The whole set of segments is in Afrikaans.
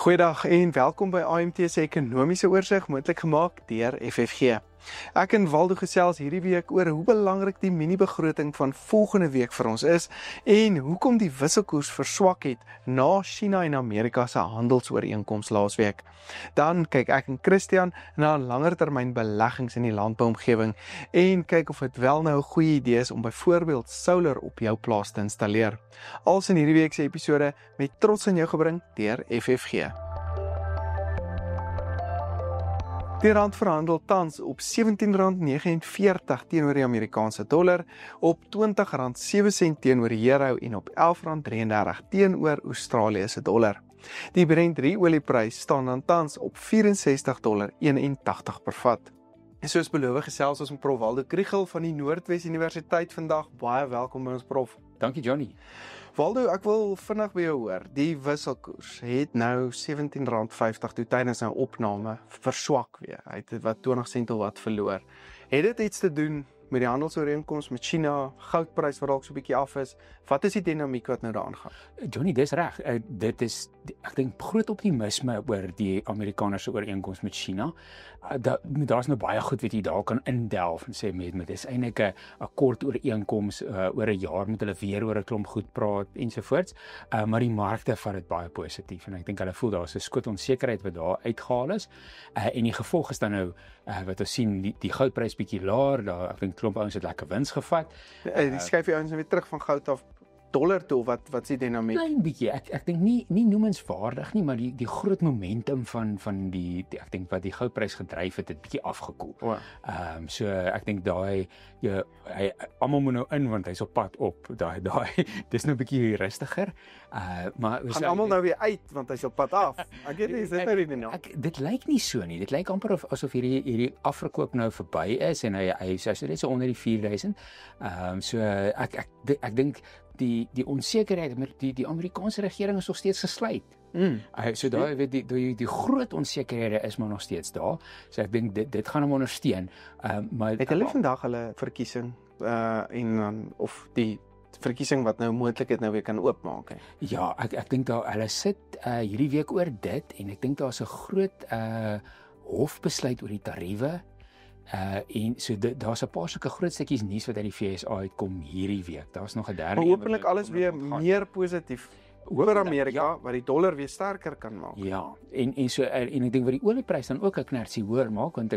Goeiedag en welkom by AMT se ekonomiese oorsig, moontlik gemaak deur FFG. Ek en Waldo gesels hierdie week oor hoe belangrik die mini-begroting van volgende week vir ons is en hoekom die wisselkoers verswak het na China en Amerika se handelsooreenkoms laasweek. Dan kyk ek en Christian na langertermyn beleggings in die landbouomgewing en kyk of dit wel nou 'n goeie idee is om byvoorbeeld solar op jou plaas te installeer. Als in hierdie week se episode met trots aan jou gebring deur FFG. Die rand verhandel tans op R17.49 teenoor die Amerikaanse dollar, op R20.07 teenoor die euro en op R11.33 teenoor Australië se dollar. Die Brent olieprys staan dan tans op $64.81 per vat. En soos beloof gesels ons met Prof Waldo Kriegel van die Noordwes Universiteit vandag. Baie welkom by ons Prof. Dankie Johnny. Waldo, ek wil vinnig by jou hoor. Die wisselkoers het nou R17.50 toe tydens nou opname verswak weer. Hy het wat 20 sent of wat verloor. Het dit iets te doen met die handelsooreenkoms met China, goudprys wat dalk so 'n bietjie af is? Wat is die dinamiek wat nou daaraan gaan? Johnny, dis reg. Dit is ek dink groot optimisme oor die Amerikaanse ooreenkoms met China. Daar's nou baie goed wat jy daar kan indelf en sê met dis eintlik 'n kort ooreenkoms oor 'n jaar moet hulle weer oor 'n klomp goed praat ensovoorts. Maar die markte vat dit baie positief en ek dink hulle voel daar's 'n skoot onsekerheid wat daar uitgehaal is. En die gevolg is dan nou wat ons sien die goudprys bietjie laer, daar ek dink klomp ouens het lekker wins gevat. Die skuif die ouens weer terug van goud af dollar toe, wat is die dinamiek? Klein bietjie, ek dink nie noemenswaardig nie, maar die groot momentum van die ek dink wat die goudprys gedryf het bietjie afgekoel. Oh. So ek dink daai hy almal moet nou in want hy's op pad op. Daai dis nou bietjie rustiger. Maar gaan almal nou weer uit want hy's op pad af. Ek weet nie, is dit nou nie nou? Dit lyk nie so nie. Dit lyk amper asof hierdie afverkoop nou verby is en hy's net so onder die 4000. So ek dink die onsekerheid met die Amerikaanse regering is nog steeds gesluit. So daai weet die groot onsekerhede is maar nog steeds daar. So ek dink dit gaan hom ondersteun. Maar het hulle vandag hulle verkiesing of die verkiesing wat nou moontlik nou weer kan oopmaak hè? Ja, ek dink hulle sit hierdie week oor dit en ek dink daar's 'n groot hofbesluit oor die tariewe. En so daar's 'n paar sulke groot stukkies nuus wat uit die FSA uitkom hierdie week. Daar's nog 'n derde. Maar hopelik alles weer meer positief oor Amerika wat die dollar weer sterker kan maak. Ja, en ek dink wat die olieprys dan ook 'n knertsie hoër maak want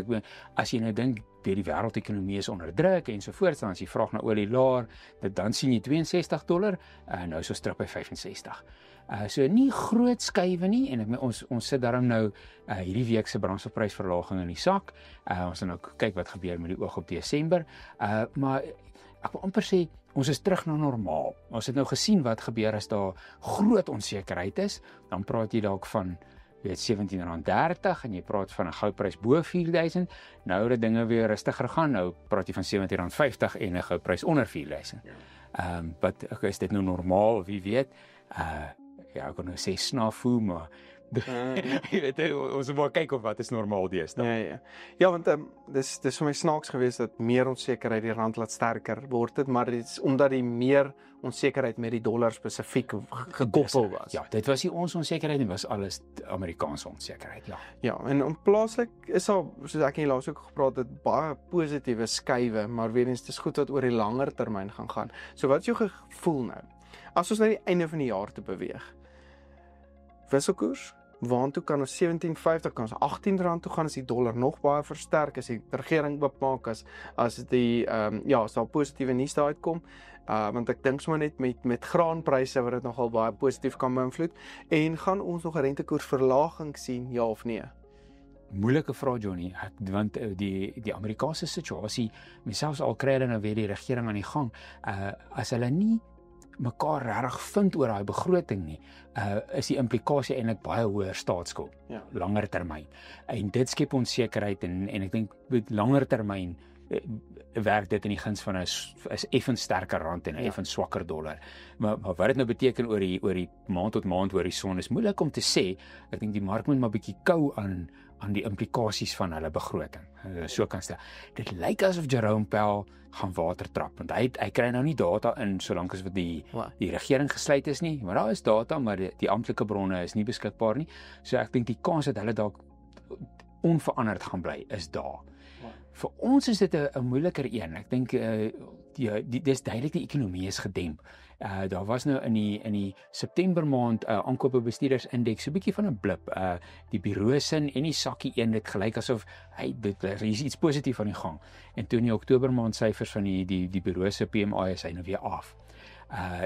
as jy nou dink die wêreldekonomie is onder druk en so voort, dan as jy vraag na olie laer, dan sien jy $62, nou is ons terug by 65. So nie groot skuwe nie en ons sit daarom nou hierdie week se brandstofprysverlaging in die sak. Ons gaan nou kyk wat gebeur met die oog op Desember. Maar ek wil amper sê ons is terug na normaal. Ons het nou gesien wat gebeur as daar groot onsekerheid is. Dan praat jy dalk van R17.30 en jy praat van 'n goudprys bo 4000. Nou dat dinge weer rustiger gaan, nou praat jy van R17.50 en 'n goudprys onder 4000. Wat is dit nou normaal? Wie weet? Ja, ek kan nou sê snafu, maar jy weet, ons moet kyk of wat is normaal deesdae. Ja, want dis vir my snaaks geweest dat meer onsekerheid die rand laat sterker word het, maar dit is omdat die meer onsekerheid met die dollar spesifiek gekoppel was. Ja, dit was nie ons onsekerheid nie, was alles Amerikaanse onsekerheid, ja. Ja, en plaaslik is daar, soos ek en laas ook gepraat het, baie positiewe skuwe, maar weer eens dis goed wat oor die langer termyn gaan. So wat is jou gevoel nou? As ons na die einde van die jaar te beweeg, wisselkoers, waantoe kan ons R17.50, kan ons R18 toe gaan, as die dollar nog baie versterk, as die regering oopmaak, as die, as daar positiewe nuus daar uitkom, want ek dink sommer net met graanpryse wat dit nogal baie positief kan beïnvloed, en gaan ons nog 'n rentekoersverlaging sien, ja of nee? Moeilike vraag Johnny, want die Amerikaanse situasie, selfs al kry hulle nou weer die regering aan die gang, as hulle nie mekaar regtig vind oor daai begroting nie, is die implikasie eintlik baie hoër staatsskuld, langer termyn. En dit skep onsekerheid en ek dink met langer termyn werk dit in die guns van 'n effens sterker rand en 'n effens swakker dollar. Maar wat dit nou beteken oor die maand tot maand horison is moeilik om te sê. Ek dink die mark moet maar bietjie kou aan die implikasies van hulle begroting. So kan stel. Dit lyk asof Jerome Powell gaan water trap, want hy kry nou nie data in solank as wat die regering gesluit is nie, maar daar is data, maar die amptelike bronne is nie beskikbaar nie. So ek dink die kans dat hulle dalk onveranderd gaan bly is daar. Vir ons is dit 'n moeiliker een. Ek dink dis duidelik die ekonomie is gedemp. Daar was nou in die September maand aankope bestuurdersindeks so 'n bietjie van 'n blip. Die bureausin en die sakkie een dit gelyk asof er is iets positief aan die gang. En toe in die Oktober maand syfers van die bureau se PMI is hy nou weer af.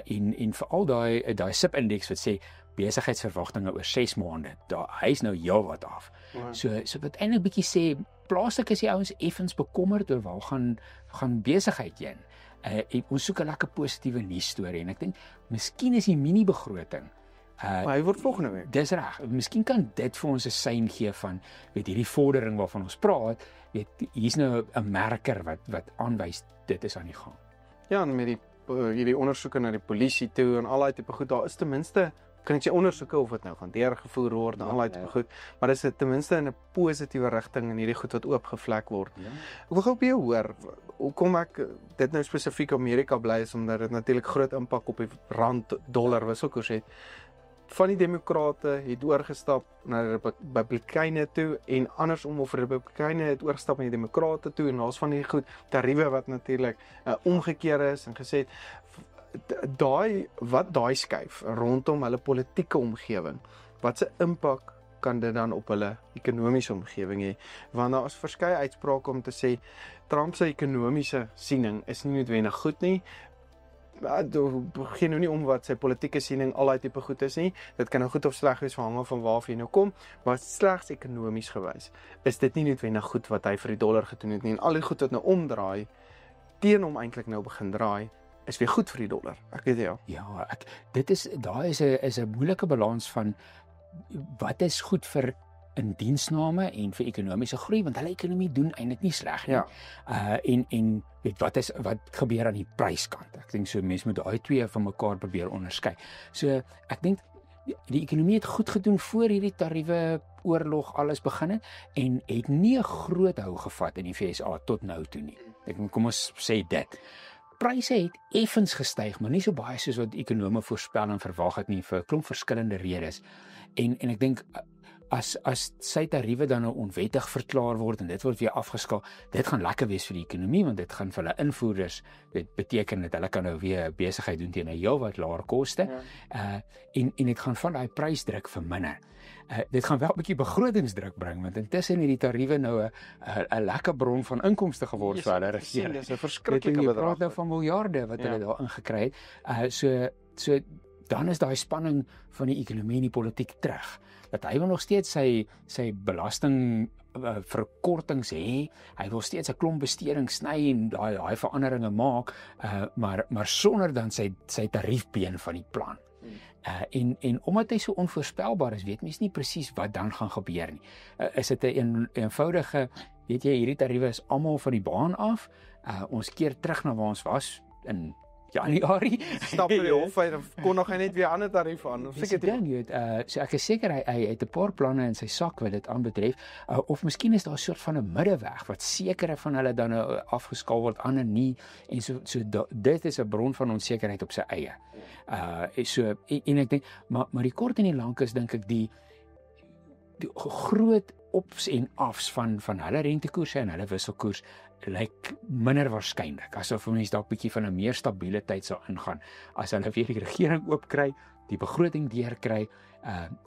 En veral daai SIP indeks wat sê besigheidsverwagtinge oor 6 maande. Hy is nou heelwat af. So wat eintlik bietjie sê plaaslik is die ouens effens bekommerd oor waar gaan besigheid heen. Ons soek 'n lekker positiewe nuus storie en ek dink miskien is die mini begroting maar hy word volgende week. Dis reg. Miskien kan dit vir ons 'n sein gee van hierdie vordering waarvan ons praat, hier's nou 'n merker wat aanwys dit is aan die gang. Ja, en met hierdie ondersoeke na die polisie toe en al daai tipe goed, daar is ten minste kan ek sê ondersoeke of dit nou gaan deurgevoer word en al daai tipe goed, maar dis ten minste in 'n positiewe rigting en hierdie goed wat oopgevlek word. Ja. Ek wil gou op jou hoor, hoekom ek dit nou spesifiek Amerika bly is omdat dit natuurlik groot impak op die rand dollar wisselkoers het. Van die demokrate het oorgestap na die republikeine toe en andersom of die republikeine het oorgestap na die demokrate toe en daar's van die goed tariewe wat natuurlik omgekeer is en gesê daai skuif rondom hulle politieke omgewing, wat se impak kan dit dan op hulle ekonomiese omgewing hê? Want daar is verskeie uitsprake om te sê Trump se ekonomiese siening is nie noodwendig goed nie. Begin nou nie om wat sy politieke siening al daai tipe goed is nie. Dit kan nou goed of sleg wees afhangende van waar jy nou kom, maar slegs ekonomies gewys is dit nie noodwendig goed wat hy vir die dollar gedoen het nie. En al die goed wat nou omdraai teen hom eintlik nou begin draai is weer goed vir die dollar. Ek weet ja. Ja, daar is 'n moeilike balans van wat is goed vir indiensname en vir ekonomiese groei, want hulle ekonomie doen eintlik nie sleg nie. Ja. En weet wat gebeur aan die pryskant. Ek dink so mense moet daai twee van mekaar probeer onderskei. So ek dink die ekonomie het goed gedoen voor hierdie tariewe oorlog alles begin het en het nie 'n groot hou gevat in die VSA tot nou toe nie. Kom ons sê dit. Pryse het effens gestyg, maar nie so baie soos wat ekonome voorspel en verwag het nie vir 'n klomp verskillende redes. En ek dink as sy tariewe dan nou onwettig verklaar word en dit word weer afgeskaal, dit gaan lekker wees vir die ekonomie want dit gaan vir hulle invoerders beteken dat hulle kan nou weer besigheid doen teen 'n heelwat laer koste. Ja. En dit gaan van daai prysdruk verminder. Dit gaan wel 'n bietjie begrotingsdruk bring want intussen het die tariewe nou 'n lekker bron van inkomste geword vir hulle regering. Dis 'n verskriklike bedrag. Praat nou van miljarde wat hulle daar ingekry het. So dan is daai spanning van die ekonomie en die politiek terug. Dat hy wil nog steeds sy belasting verkortings hê. Hy wil steeds 'n klomp besteding sny en daai veranderinge maak, maar sonder dan sy tariefbeen van die plan. En omdat hy so onvoorspelbaar is, weet mens nie presies wat dan gaan gebeur nie. Is dit 'n eenvoudige, weet jy, hierdie tariewe is almal van die baan af. Ons keer terug na waar ons was in Januarie. Stap by die hof en kon nog net weer 'n ander tarief aan. So ek is seker hy het 'n paar planne in sy sak wat dit aanbetref, of miskien is daar 'n soort van 'n middeweg wat sekere van hulle dan afgeskaal word, ander nie, en so dit is 'n bron van onsekerheid op sy eie. En ek dink maar die kort en die lank is dink ek die groot ops en afs van hulle rentekoerse en hulle wisselkoers lyk minder waarskynlik, asof mense dalk bietjie van 'n meer stabiele tyd sal ingaan as hulle weer die regering oopkry, die begroting deurkry,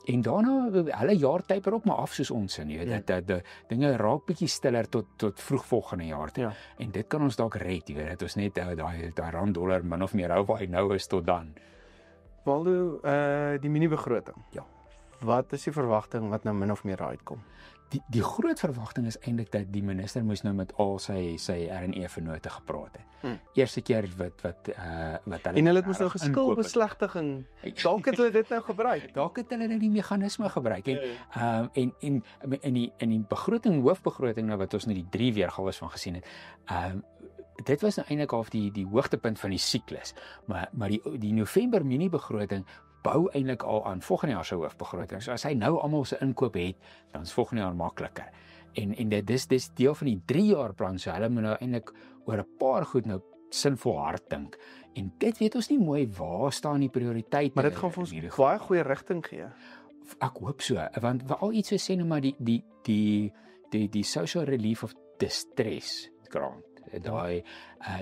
en daarna hulle jaar typer op maar af soos ons in, jy weet, dat dinge raak bietjie stiller tot vroeg volgende jaar toe. Ja. En dit kan ons dalk red, jy weet, dat ons net daai rand dollar min of meer hou waar hy nou is tot dan. Waldo, die mini begroting. Ja. wat is die verwagting wat nou min of meer uitkom? Die groot verwagting is eintlik dat die minister moes nou met al sy RNE-vennote gepraat het. Eerste keer wat hulle En hulle het mos nou geskilbeslegtiging. Dalk het hulle dit nou gebruik. Dalk het hulle nou die meganisme gebruik en in die begroting, hoofbegroting nou wat ons nou die 3 weergawe van gesien het. Dit was nou eintlik half die hoogtepunt van die siklus. Maar die November mini-begroting bou eintlik al aan volgende jaar se hoofbegroting. So as hy nou almal se inkoop het, dan is volgende jaar makliker. En dit is deel van die 3 jaar plan, so hulle moet nou eintlik oor 'n paar goed nou sinvol hard dink. En dit weet ons nie mooi waar staan die prioriteite. Maar dit gaan vir ons baie goeie rigting gee. Ek hoop so, want al iets so sê nou maar die social relief of distress grant. Daai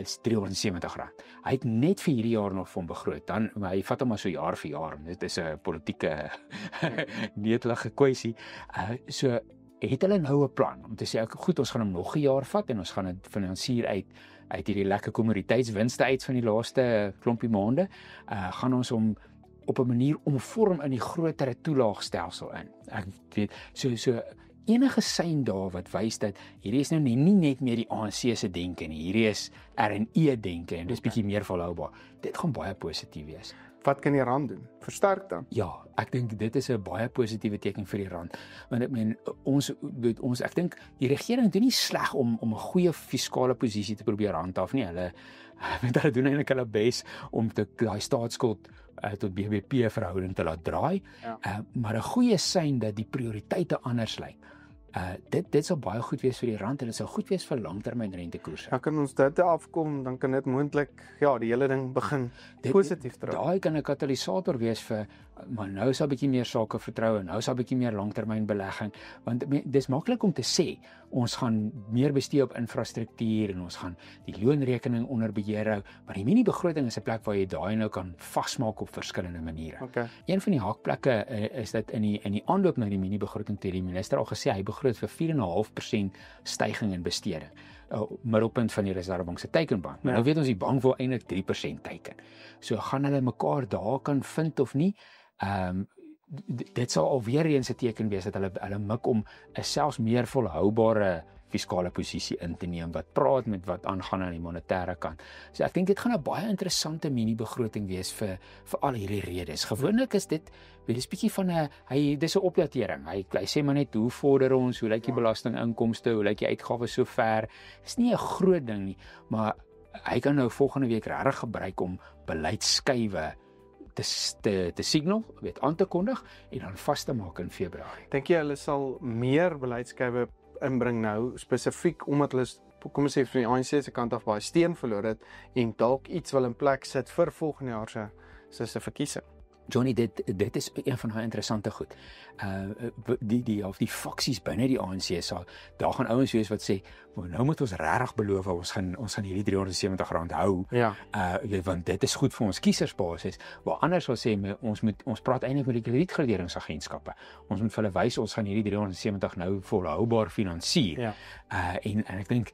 is R370. Hy het net vir hierdie jaar nog van begroot. Dan hy vat hom maar so jaar vir jaar. Dit is 'n politieke netelige kwessie. So het hulle nou 'n plan om te sê goed, ons gaan hom nog 'n jaar vat en ons gaan dit finansier uit hierdie lekker kommoditeitswinste uit van die laaste klompie maande. Gaan ons hom op 'n manier omvorm in die groter toelaagstelsel in. Ek weet so enige sein daar wat wys dat hierdie is nou nie net meer die ANC se denke nie, hierdie is RNE denke en dis bietjie meer volhoubaar. Dit gaan baie positief wees. Wat kan die rand doen? Versterk dan? Ja, ek dink dit is 'n baie positiewe teken vir die rand. Want ek meen ek dink die regering doen nie sleg om 'n goeie fiskale posisie te probeer handhaaf nie. Hulle doen eintlik hulle bes om daai staatsskuld tot BBP verhouding te laat draai. Ja. Maar 'n goeie sein dat die prioriteite anders lyk. Dit sal baie goed wees vir die rand en dit sal goed wees vir langtermyn rentekoerse. Dan kan ons dit afkom, dan kan dit moontlik die hele ding begin positief draai. Daai kan 'n katalisator wees vir maar nou is daar 'n bietjie meer sake vertroue, nou is daar 'n bietjie meer langtermyn belegging, want dis maklik om te sê ons gaan meer bestee op infrastruktuur en ons gaan die loonrekening onder beheer hou, maar die mini-begroting is 'n plek waar jy daai nou kan vasmaak op verskillende maniere. Okay. Een van die hakplekke is dat in die aanloop na die mini-begroting het die minister al gesê hy begroot vir 4,5% stygings in besteding. Middelpunt van die Reserwebank se teikenbank. Ja. Nou weet ons die bank wil eintlik 3% teiken. So gaan hulle mekaar daar kan vind of nie? Dit sal alweer eens 'n teken wees dat hulle mik om 'n selfs meer volhoubare fiskale posisie in te neem wat praat met wat aangaan aan die monetêre kant. So ek dink dit gaan 'n baie interessante mini-begroting wees vir al hierdie redes. Gewoonlik is dit dis bietjie van dis 'n opdatering. Hy sê maar net hoe vorder ons, hoe lyk die belastinginkomste, hoe lyk die uitgawes sover. Dis nie 'n groot ding nie, maar hy kan nou volgende week regtig gebruik om beleidskywe te signal, aan te kondig en dan vas te maak in Februarie. Dink jy hulle sal meer beleidskywe inbring nou spesifiek omdat hulle kom ons sê van die ANC se kant af baie steun verloor het en dalk iets wil in plek sit vir volgende jaar se verkiesing? Johnny, dit is een van daai interessante goed. Die faksies binne die ANC sal daar gaan ouens wees wat sê, nou moet ons regtig beloof ons gaan hierdie R370 hou. Ja. Want dit is goed vir ons kiesersbasis. Waar anders sal sê ons praat eintlik met die kredietgraderingsagentskappe. Ons moet vir hulle wys ons gaan hierdie 370 nou volhoubaar finansier. Ja. En ek dink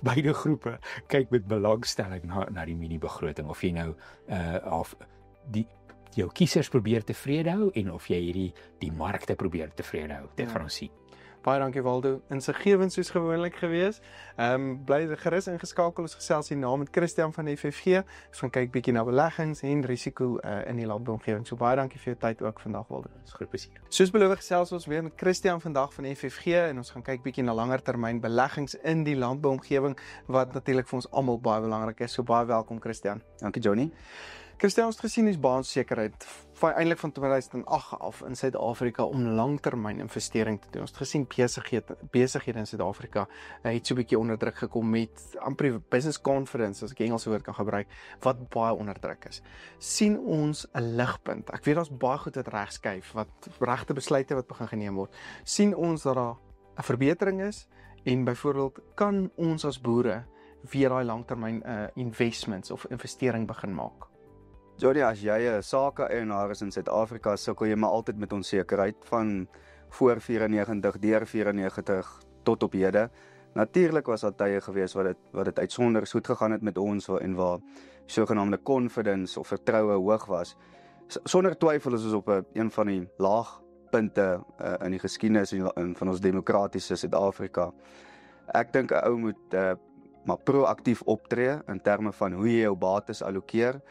beide groepe kyk met belangstelling na die mini-begroting of jy nou jou kiesers probeer tevrede hou en of jy die markte probeer tevrede hou. Dit gaan ons sien. Baie dankie Waldo. Insiggewend soos gewoonlik gewees. Bly gerus ingeskakel. Ons gesels hier na met Christian van die FFG. Ons gaan kyk bietjie na beleggings en risiko in die landbouomgewing. So baie dankie vir jou tyd ook vandag Waldo. Dis groot plesier. Soos beloof gesels ons weer met Christian vandag van die FFG en ons gaan kyk bietjie na langer termyn beleggings in die landbouomgewing wat natuurlik vir ons almal baie belangrik is. So baie welkom Christian. Dankie Johnny. Christian, ons het gesien is baansekerheid eintlik van 2008 af in Suid-Afrika om langtermyn investering te doen. Ons het gesien besighede in Suid-Afrika het so 'n bietjie onder druk gekom met amper business confidence, as ek Engelse woord kan gebruik, wat baie onder druk is. Sien ons 'n ligpunt? Ek weet daar's baie goed wat regskuif, wat regte besluite wat begin geneem word. Sien ons dat daar 'n verbetering is en byvoorbeeld kan ons as boere weer daai langtermyn investments of investering begin maak? Jody, as jy 'n sake-eienaar is in Suid-Afrika, sukkel jy maar altyd met onsekerheid van voor 94, deur 94 tot op hede. Natuurlik was daar tye gewees wat dit uitsonderlik goed gegaan het met ons en waar sogenaamde confidence of vertroue hoog was. Sonder twyfel is ons op een van die laagpunte in die geskiedenis van ons demokratiese Suid-Afrika. Ek dink 'n ou moet maar proaktief optree in terme van hoe jy jou bates allokeer,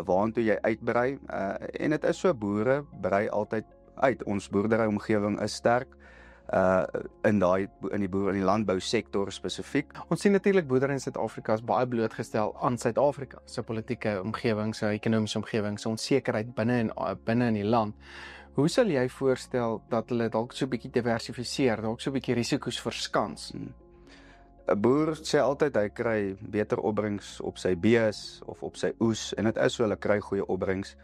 waantoe jy uitbrei, en dit is so, boere brei altyd uit. Ons boerderyomgewing is sterk, in die landbousektor spesifiek. Ons sien natuurlik boerdery in Suid-Afrika is baie blootgestel aan Suid-Afrika se politieke omgewing, se ekonomiese omgewing, se onsekerheid binne in die land. Hoe sal jy voorstel dat hulle dalk so 'n bietjie diversifiseer, dalk so 'n bietjie risiko's verskans? 'n Boer sê altyd hy kry beter opbrengs op sy bees of op sy oes, en dit is so, hulle kry goeie opbrengs,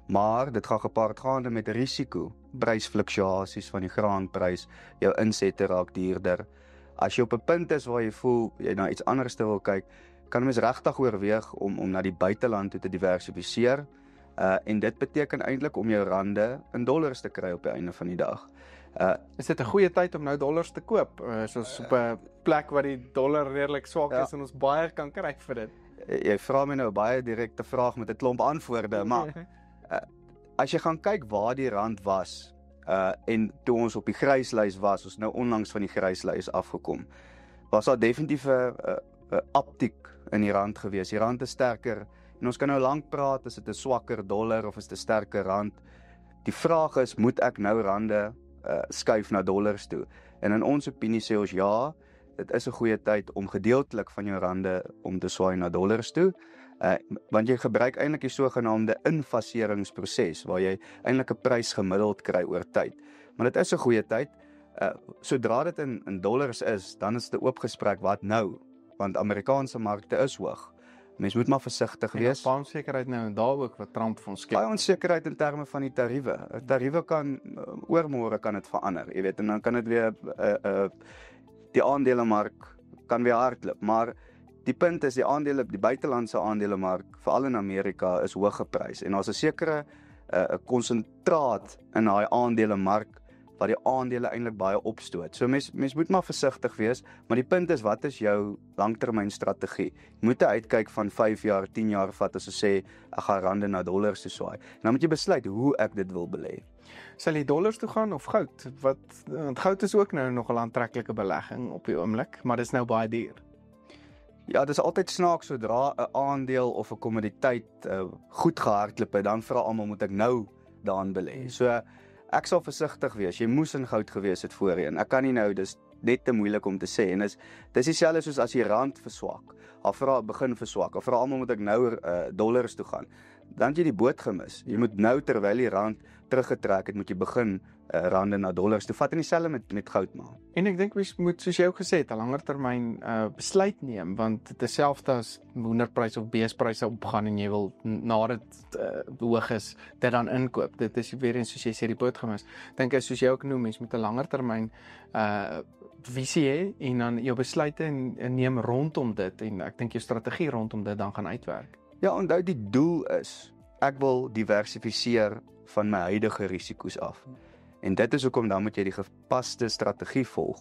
maar dit gaan gepaardgaande met risiko, prysfluktuasies van die graanprys, jou insette raak duurder. As jy op 'n punt is waar jy voel jy na iets anders te wil kyk, kan mens regtig oorweeg om na die buiteland toe te diversifiseer, en dit beteken eintlik om jou rande in dollars te kry op die einde van die dag. Is dit 'n goeie tyd om nou dollars te koop? Soos op 'n plek waar die dollar redelik swak is en ons baie kan kry vir dit. Jy vra my nou baie direkte vraag met 'n klomp antwoorde, maar as jy gaan kyk waar die rand was, en toe ons op die gryslys was, ons nou onlangs van die gryslys afgekom, was daar definitief 'n uptick in die rand gewees. Die rand is sterker, en ons kan nou lank praat, is dit 'n swakker dollar of is dit 'n sterker rand? Die vraag is, moet ek nou rande skuif na dollars toe? En in ons opinie sê ons ja, dit is 'n goeie tyd om gedeeltelik van jou rande om te swaai na dollars toe, want jy gebruik eintlik die sogenaamde infaseringsproses, waar jy eintlik 'n prys gemiddeld kry oor tyd. Maar dit is 'n goeie tyd. Sodra dit in dollars is, dan is dit 'n oop gesprek, wat nou? Want Amerikaanse markte is hoog. Mens moet maar versigtig wees. Baie onsekerheid nou en daar ook wat Trump vir ons skep. Baie onsekerheid in terme van die tariewe. Tariewe kan oormôre kan dit verander, jy weet, en dan kan dit weer die aandelemark kan weer hardloop, maar die punt is die buitelandse aandelemark, veral in Amerika, is hoog geprys, en daar's 'n sekere konsentraat in daai aandelemark wat die aandele eintlik baie opstoot. So mens moet maar versigtig wees, maar die punt is, wat is jou langtermynstrategie? Jy moet uitkyk van 5 jaar, 10 jaar vat as jy sê ek gaan rande na dollars toe swaai. Dan moet jy besluit hoe ek dit wil belê. Sal jy dollars toe gaan of goud? Want goud is ook nou nog 'n aantreklike belegging op die oomblik, maar dit is nou baie duur. Ja, dit is altyd snaaks sodra 'n aandeel of 'n kommoditeit goed gehardloop het, dan vra almal, moet ek nou daarin belê? So ek sal versigtig wees. Jy moes in goud gewees het voorheen. Ek kan nie nou, dis net te moeilik om te sê. En dis dieselfde soos as die rand verswak. Begin verswak. Of vra almal, moet ek nou dollars toe gaan? Dan het jy die boot gemis. Jy moet nou, terwyl die rand teruggetrek het, moet jy begin rande na dollars toe vat, en dieselfde met goud maar. En ek dink mens moet, soos jy ook gesê het, 'n langer termyn besluit neem, want dit is dieselfde as hoenderpryse of beespryse opgaan en jy wil na dit hoog is, dit dan inkoop. Dit is weer eens soos jy sê, die boot gemis. Dink ek, soos jy ook noem, mens moet 'n langer termyn visie hê en dan jou besluite neem rondom dit, en ek dink jou strategie rondom dit dan gaan uitwerk. Ja, onthou die doel is, ek wil diversifiseer van my huidige risiko's af. En dit is hoekom dan moet jy die gepaste strategie volg.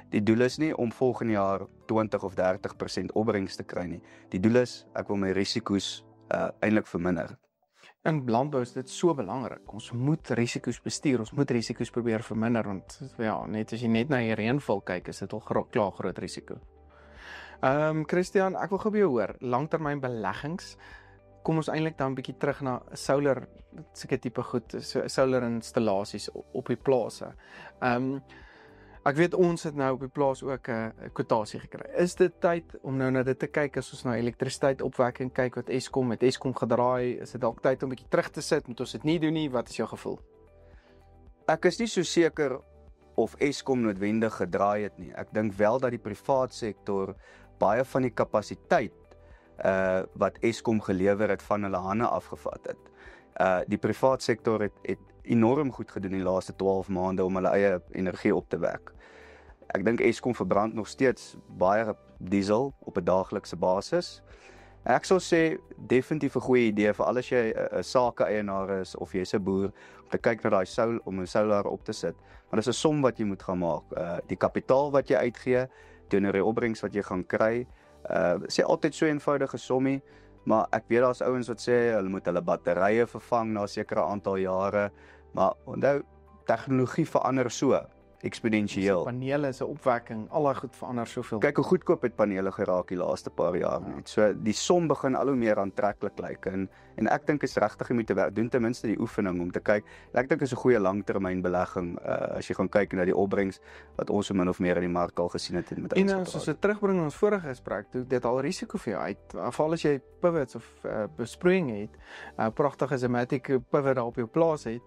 Die doel is nie om volgende jaar 20 of 30% opbrengs te kry nie. Die doel is, ek wil my risiko's eintlik verminder. In landbou is dit so belangrik. Ons moet risiko's bestuur, ons moet risiko's probeer verminder, want ja, net as jy net na die reënval kyk, is dit al klaar groot risiko. Christian, ek wil gou by jou hoor, langtermyn beleggings. Kom ons eintlik dan 'n bietjie terug na solar, seker tipe goed, solar installasies op die plase. Ek weet ons het nou op die plaas ook 'n kwotasie gekry. Is dit tyd om nou na dit te kyk, as ons na elektrisiteit opwekking kyk, wat Eskom gedraai, is dit dalk tyd om 'n bietjie terug te sit, moet ons dit nie doen nie? Wat is jou gevoel? Ek is nie so seker of Eskom noodwendig gedraai het nie. Ek dink wel dat die privaat sektor baie van die kapasiteit wat Eskom gelewer het, van hulle hande afgevat het. Die privaat sektor het enorm goed gedoen die laaste 12 maande om hulle eie energie op te wek. Ek dink Eskom verbrand nog steeds baie diesel op 'n daaglikse basis. Ek sou sê definitief 'n goeie idee vir al as jy 'n sake-eienaar is of jy's 'n boer, om te kyk na daai om 'n solar op te sit. Maar dis 'n som wat jy moet gaan maak. Die kapitaal wat jy uitgee teenoor die opbrengs wat jy gaan kry. Sê altyd so 'n eenvoudige sommie. maar ek weet daar's ouens wat sê hulle moet hulle batterye vervang na 'n sekere aantal jare, maar onthou tegnologie verander so eksponensieel. Panele se opwekking, al daai goed verander soveel. Kyk hoe goedkoop het panele geraak die laaste paar jaar net. So die som begin al hoe meer aantreklik lyk en ek dink is regtig jy moet doen ten minste die oefening om te kyk. Ek dink is 'n goeie langtermynbelegging as jy gaan kyk na die opbrengs wat ons so min of meer in die mark al gesien het met En as ons dit terugbring in ons vorige gesprek, dit al risiko vir jou uit. Veral as jy pivots of besproeiing het, pragtige Zematic pivot daar op jou plaas het.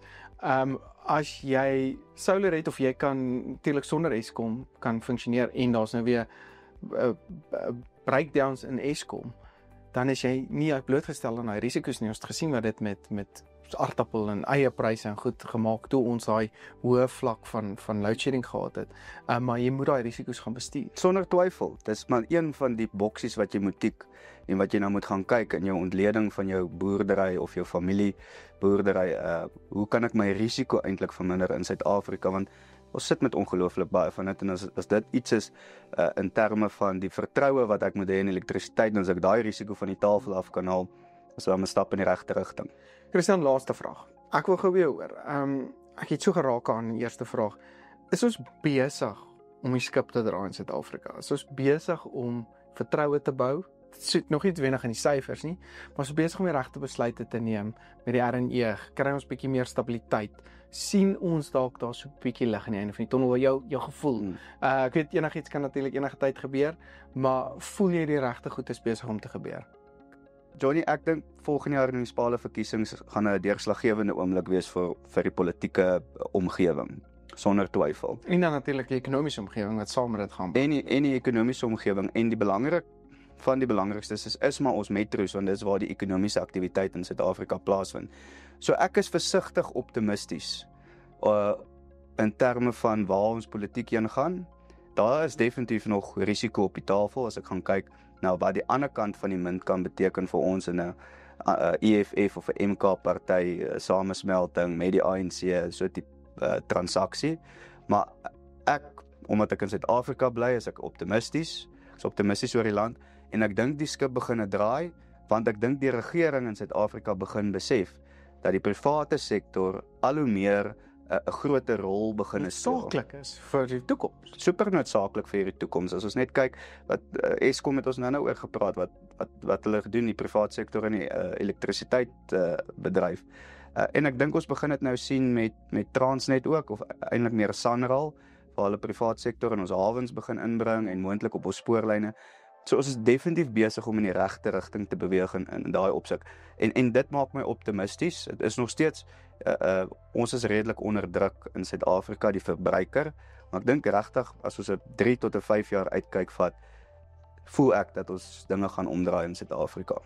As jy solar het of jy kan natuurlik sonder Eskom kan funksioneer en daar's nou weer breakdowns in Eskom, dan is jy nie blootgestel aan daai risiko's nie. Ons het gesien wat dit met aardappel en eierpryse en goed gemaak toe ons daai hoë vlak van load shedding gehad het. Maar jy moet daai risiko's gaan bestuur. Sonder twyfel. Dis maar een van die boksies wat jy moet tik en wat jy nou moet gaan kyk in jou ontleding van jou boerdery of jou familie boerdery. Hoe kan ek my risiko eintlik verminder in Suid-Afrika, want ons sit met ongelooflik baie van dit en as dit iets is in terme van die vertroue wat ek moet hê in elektrisiteit, en as ek daai risiko van die tafel af kan haal, is daar 'n stap in die regte rigting. Christian, laaste vraag. Ek wil gou weer hoor. Ek het so geraak aan die eerste vraag. Is ons besig om die skip te draai in Suid-Afrika? Is ons besig om vertroue te bou? Dit sit nog nie wenig in die syfers nie, maar ons is besig om die regte besluite te neem met die RNE. Kry ons bietjie meer stabiliteit? Sien ons dalk daar so 'n bietjie lig aan die einde van die tonnel, jou gevoel? Ek weet enigiets kan natuurlik enige tyd gebeur, maar voel jy die regte goed is besig om te gebeur? Johnny, ek dink volgende jaar in die munisipale verkiesings gaan 'n deurslaggewende oomblik wees vir die politieke omgewing, sonder twyfel. En dan natuurlik die ekonomiese omgewing wat saam met dit gaan. En die ekonomiese omgewing en die belangrikste is maar ons metro's, want dis waar die ekonomiese aktiwiteit in Suid-Afrika plaasvind. So ek is versigtig optimisties in terme van waar ons politiek heen gaan. Daar is definitief nog risiko op die tafel as ek gaan kyk na wat die ander kant van die munt kan beteken vir ons in 'n EFF of 'n MK party samesmelting met die ANC, so 'n tipe transaksie. Maar omdat ek in Suid-Afrika bly, is ek optimisties. Ek is optimisties oor die land en ek dink die skip begin draai, want ek dink die regering in Suid-Afrika begin besef dat die private sektor al hoe meer 'n groter rol begin speel. Noodsaaklik is vir die toekoms. Super noodsaaklik vir die toekoms. As ons net kyk wat Eskom het ons nou oor gepraat wat hulle gedoen die private sektor in die elektrisiteit bedryf. En ek dink ons begin dit nou sien met Transnet ook, of eintlik meer Sanral, waar hulle private sektor in ons hawens begin inbring en moontlik op ons spoorlyne. So ons is definitief besig om in die regte rigting te beweeg in daai opsig. En dit maak my optimisties. Dit is nog steeds ons is redelik onder druk in Suid-Afrika, die verbruiker, maar ek dink regtig as ons 'n 3 tot 'n 5 jaar uitkyk vat, voel ek dat ons dinge gaan omdraai in Suid-Afrika.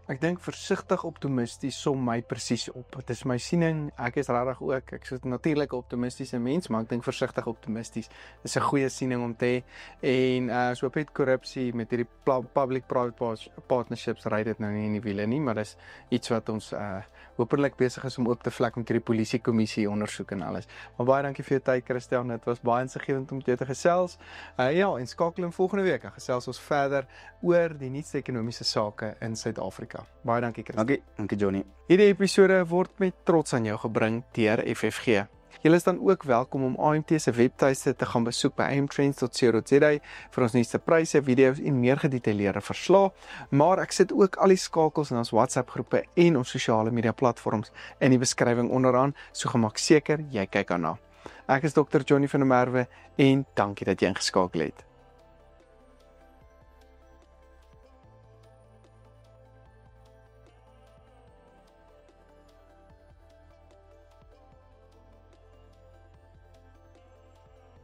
Ek dink versigtig optimisties som my presies op. Dit is my siening. Ek is regtig ook, ek is natuurlik 'n optimistiese mens, maar ek dink versigtig optimisties is 'n goeie siening om te hê. En so op het korrupsie met hierdie public-private partnerships ry dit nou nie in die wiele nie, maar dis iets wat ons hopelik besig is om ook te vlek met hierdie polisiekommissie ondersoek en alles. Maar baie dankie vir jou tyd, Christian. Dit was baie insiggewend om met jou te gesels. En skakel in volgende week. Dan gesels ons verder oor die nuutste ekonomiese sake in Suid-Afrika. Baie dankie, Christian. Dankie Johnny. Hierdie episode word met trots aan jou gebring deur FFG. Julle is dan ook welkom om AMT se webtuiste te gaan besoek by amtrends.co.za vir ons nuutste pryse, video's en meer gedetailleerde verslae. Maar ek sit ook al die skakels in ons WhatsApp groepe en ons sosiale media platforms in die beskrywing onderaan, so gemaak seker jy kyk daarna. Ek is Dr. Johnny van der Merwe en dankie dat jy ingeskakel het.